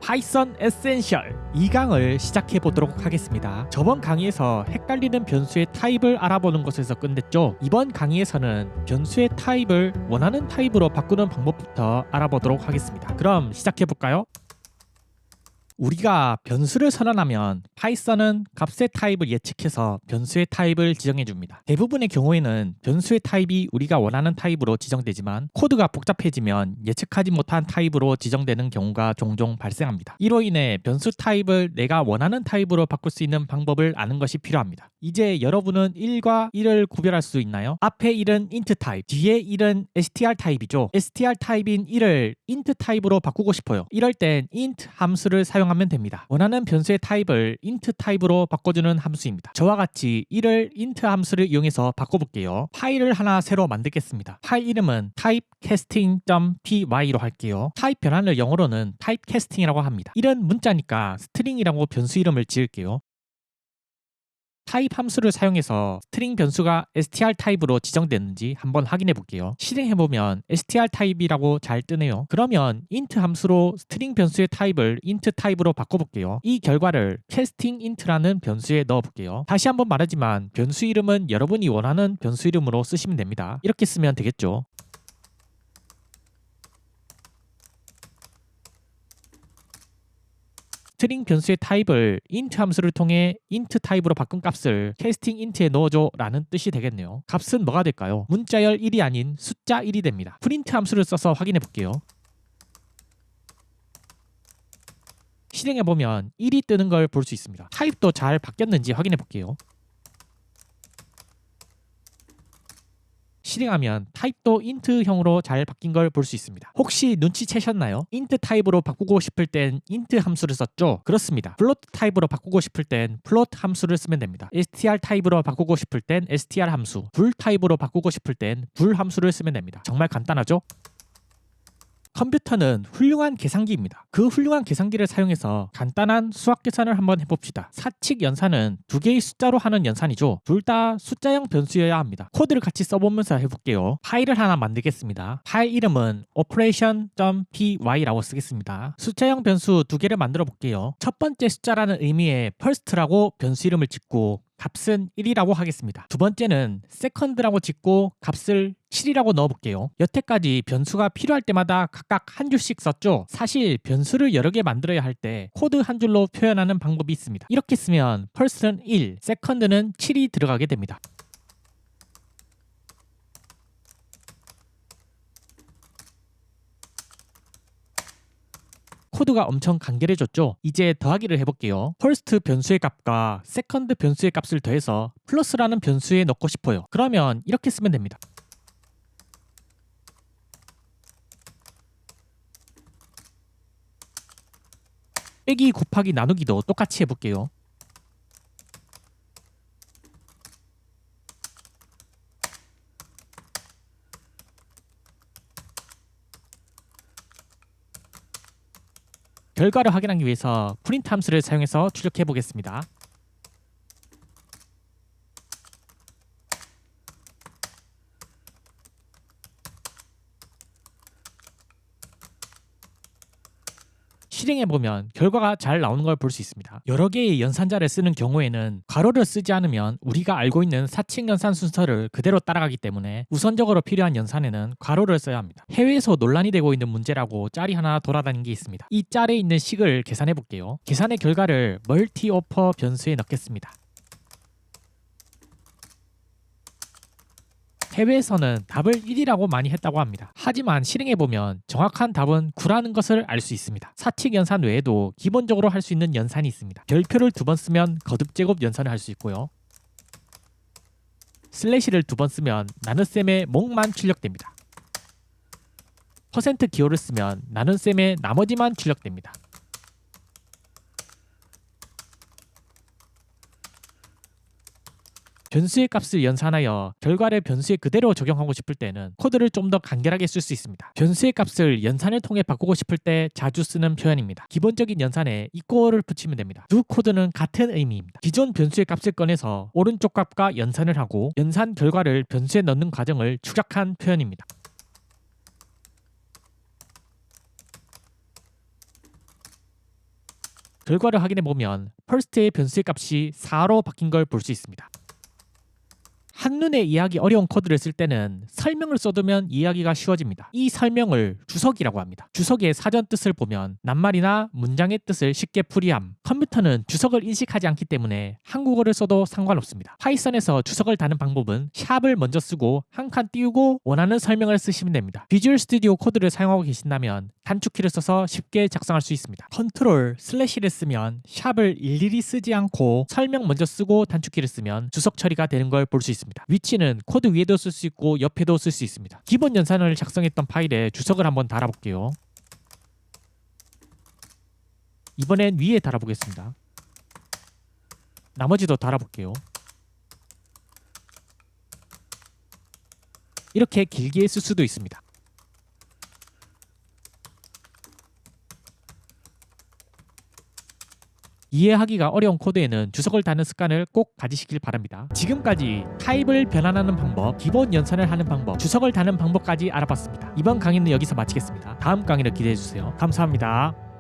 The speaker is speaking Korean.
파이썬 에센셜 2강을 시작해 보도록 하겠습니다. 저번 강의에서 헷갈리는 변수의 타입을 알아보는 것에서 끝냈죠. 이번 강의에서는 변수의 타입을 원하는 타입으로 바꾸는 방법부터 알아보도록 하겠습니다. 그럼 시작해 볼까요? 우리가 변수를 선언하면 파이썬은 값의 타입을 예측해서 변수의 타입을 지정해 줍니다. 대부분의 경우에는 변수의 타입이 우리가 원하는 타입으로 지정되지만 코드가 복잡해지면 예측하지 못한 타입으로 지정되는 경우가 종종 발생합니다. 이로 인해 변수 타입을 내가 원하는 타입으로 바꿀 수 있는 방법을 아는 것이 필요합니다. 이제 여러분은 1과 1을 구별할 수 있나요? 앞에 1은 int 타입, 뒤에 1은 str 타입이죠. str 타입인 1을 int 타입으로 바꾸고 싶어요. 이럴 땐 int 함수를 사용하면 됩니다. 원하는 변수의 타입을 int 타입으로 바꿔주는 함수입니다. 저와 같이 1을 int 함수를 이용해서 바꿔볼게요. 파일을 하나 새로 만들겠습니다. 파일 이름은 typecasting.py로 할게요. 타입 변환을 영어로는 typecasting이라고 합니다. 1은 문자니까 string이라고 변수 이름을 지을게요. 타입 함수를 사용해서 스트링 변수가 str 타입으로 지정됐는지 한번 확인해 볼게요. 실행해보면 str 타입이라고 잘 뜨네요. 그러면 int 함수로 스트링 변수의 타입을 int 타입으로 바꿔볼게요. 이 결과를 casting int라는 변수에 넣어볼게요. 다시 한번 말하지만 변수 이름은 여러분이 원하는 변수 이름으로 쓰시면 됩니다. 이렇게 쓰면 되겠죠. 스트링 변수의 타입을 int 함수를 통해 int 타입으로 바꾼 값을 casting int에 넣어줘 라는 뜻이 되겠네요. 값은 뭐가 될까요? 문자열 1이 아닌 숫자 1이 됩니다. print 함수를 써서 확인해 볼게요. 실행해보면 1이 뜨는 걸 볼 수 있습니다. 타입도 잘 바뀌었는지 확인해 볼게요. 실행하면 타입도 int형으로 잘 바뀐 걸 볼 수 있습니다. 혹시 눈치채셨나요? int 타입으로 바꾸고 싶을 땐 int 함수를 썼죠? 그렇습니다. float 타입으로 바꾸고 싶을 땐 float 함수를 쓰면 됩니다. str 타입으로 바꾸고 싶을 땐 str 함수, bool 타입으로 바꾸고 싶을 땐 bool 함수를 쓰면 됩니다. 정말 간단하죠? 컴퓨터는 훌륭한 계산기입니다. 그 훌륭한 계산기를 사용해서 간단한 수학 계산을 한번 해봅시다. 사칙 연산은 두 개의 숫자로 하는 연산이죠. 둘 다 숫자형 변수여야 합니다. 코드를 같이 써보면서 해볼게요. 파일을 하나 만들겠습니다. 파일 이름은 operation.py라고 쓰겠습니다. 숫자형 변수 두 개를 만들어 볼게요. 첫 번째 숫자라는 의미의 first라고 변수 이름을 짓고 값은 1이라고 하겠습니다. 두 번째는 second라고 짓고 값을 7이라고 넣어볼게요. 여태까지 변수가 필요할 때마다 각각 한 줄씩 썼죠? 사실 변수를 여러 개 만들어야 할 때 코드 한 줄로 표현하는 방법이 있습니다. 이렇게 쓰면 first는 1, second는 7이 들어가게 됩니다. 코드가 엄청 간결해졌죠? 이제 더하기를 해볼게요. first 변수의 값과 second 변수의 값을 더해서 플러스라는 변수에 넣고 싶어요. 그러면 이렇게 쓰면 됩니다. 빼기 곱하기 나누기도 똑같이 해볼게요. 결과를 확인하기 위해서 print 함수를 사용해서 출력해 보겠습니다. 실행해보면 결과가 잘 나오는 걸 볼 수 있습니다. 여러 개의 연산자를 쓰는 경우에는 괄호를 쓰지 않으면 우리가 알고 있는 사칙 연산 순서를 그대로 따라가기 때문에 우선적으로 필요한 연산에는 괄호를 써야 합니다. 해외에서 논란이 되고 있는 문제라고 짤이 하나 돌아다니는 게 있습니다. 이 짤에 있는 식을 계산해 볼게요. 계산의 결과를 multi-offer 변수에 넣겠습니다. 해외에서는 답을 1이라고 많이 했다고 합니다. 하지만 실행해보면 정확한 답은 9라는 것을 알 수 있습니다. 사칙 연산 외에도 기본적으로 할 수 있는 연산이 있습니다. 별표를 2번 쓰면 거듭제곱 연산을 할 수 있고요. 슬래시를 2번 쓰면 나눗셈의 몫만 출력됩니다. 퍼센트 기호를 쓰면 나눗셈의 나머지만 출력됩니다. 변수의 값을 연산하여 결과를 변수에 그대로 적용하고 싶을 때는 코드를 좀 더 간결하게 쓸 수 있습니다. 변수의 값을 연산을 통해 바꾸고 싶을 때 자주 쓰는 표현입니다. 기본적인 연산에 이꼬를 붙이면 됩니다. 두 코드는 같은 의미입니다. 기존 변수의 값을 꺼내서 오른쪽 값과 연산을 하고 연산 결과를 변수에 넣는 과정을 축약한 표현입니다. 결과를 확인해보면 first의 변수의 값이 4로 바뀐 걸 볼 수 있습니다. 한눈에 이해하기 어려운 코드를 쓸 때는 설명을 써두면 이해하기가 쉬워집니다. 이 설명을 주석이라고 합니다. 주석의 사전 뜻을 보면 낱말이나 문장의 뜻을 쉽게 풀이함. 컴퓨터는 주석을 인식하지 않기 때문에 한국어를 써도 상관없습니다. 파이썬에서 주석을 다는 방법은 샵을 먼저 쓰고 한 칸 띄우고 원하는 설명을 쓰시면 됩니다. 비주얼 스튜디오 코드를 사용하고 계신다면 단축키를 써서 쉽게 작성할 수 있습니다. 컨트롤 슬래시를 쓰면 샵을 일일이 쓰지 않고 설명 먼저 쓰고 단축키를 쓰면 주석 처리가 되는 걸 볼 수 있습니다. 위치는 코드 위에도 쓸 수 있고 옆에도 쓸 수 있습니다. 기본 연산을 작성했던 파일에 주석을 한번 달아볼게요. 이번엔 위에 달아보겠습니다. 나머지도 달아볼게요. 이렇게 길게 쓸 수도 있습니다. 이해하기가 어려운 코드에는 주석을 다는 습관을 꼭 가지시길 바랍니다. 지금까지 타입을 변환하는 방법, 기본 연산을 하는 방법, 주석을 다는 방법까지 알아봤습니다. 이번 강의는 여기서 마치겠습니다. 다음 강의를 기대해주세요. 감사합니다.